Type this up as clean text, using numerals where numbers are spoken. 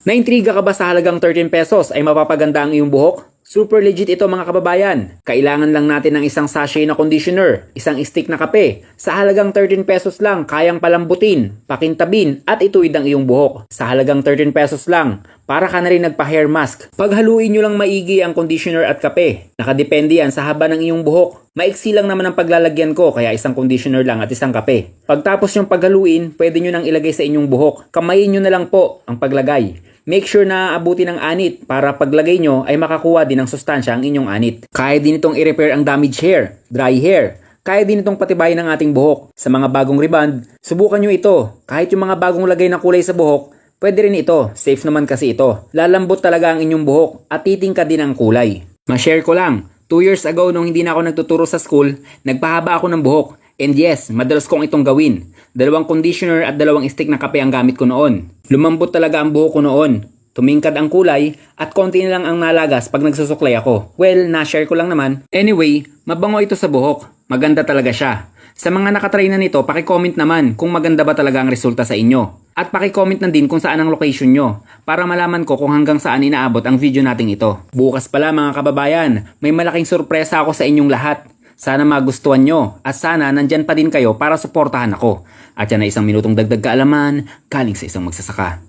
Naintriga ka ba sa halagang 13 pesos ay mapapaganda ang iyong buhok? Super legit ito mga kababayan. Kailangan lang natin ng isang sachet na conditioner, isang stick na kape. Sa halagang 13 pesos lang, kayang palambutin, pakintabin at ituwid ang iyong buhok. Sa halagang 13 pesos lang, para ka na rin nagpa-hair mask. Paghaluin nyo lang maigi ang conditioner at kape. Nakadepende yan sa haba ng iyong buhok. Maiksi lang naman ang paglalagyan ko kaya isang conditioner lang at isang kape. Pagtapos yung paghaluin, pwede nyo nang ilagay sa inyong buhok. Kamayin nyo na lang po ang paglagay. Make sure na abuti ng anit para paglagay nyo ay makakuha din ng sustansya ang inyong anit. Kaya din itong i-repair ang damaged hair, dry hair. Kaya din itong patibayin ng ating buhok. Sa mga bagong rebond, subukan nyo ito. Kahit yung mga bagong lagay ng kulay sa buhok, pwede rin ito. Safe naman kasi ito. Lalambot talaga ang inyong buhok at titingkad din ang kulay. Ma-share ko lang. 2 years ago nung hindi na ako nagtuturo sa school, nagpahaba ako ng buhok. And yes, madalas kong itong gawin. 2 conditioner at 2 stick na kape ang gamit ko noon. Lumambot talaga ang buhok ko noon. Tumingkad ang kulay at konti na lang ang nalagas pag nagsusuklay ako. Well, na-share ko lang naman. Anyway, mabango ito sa buhok. Maganda talaga siya. Sa mga nakatry na nito, paki-comment naman kung maganda ba talaga ang resulta sa inyo. At paki-comment na din kung saan ang location nyo para malaman ko kung hanggang saan inaabot ang video nating ito. Bukas pala mga kababayan, may malaking sorpresa ako sa inyong lahat. Sana magustuhan nyo at sana nandyan pa din kayo para suportahan ako. At yan ay isang minutong dagdag kaalaman galing sa isang magsasaka.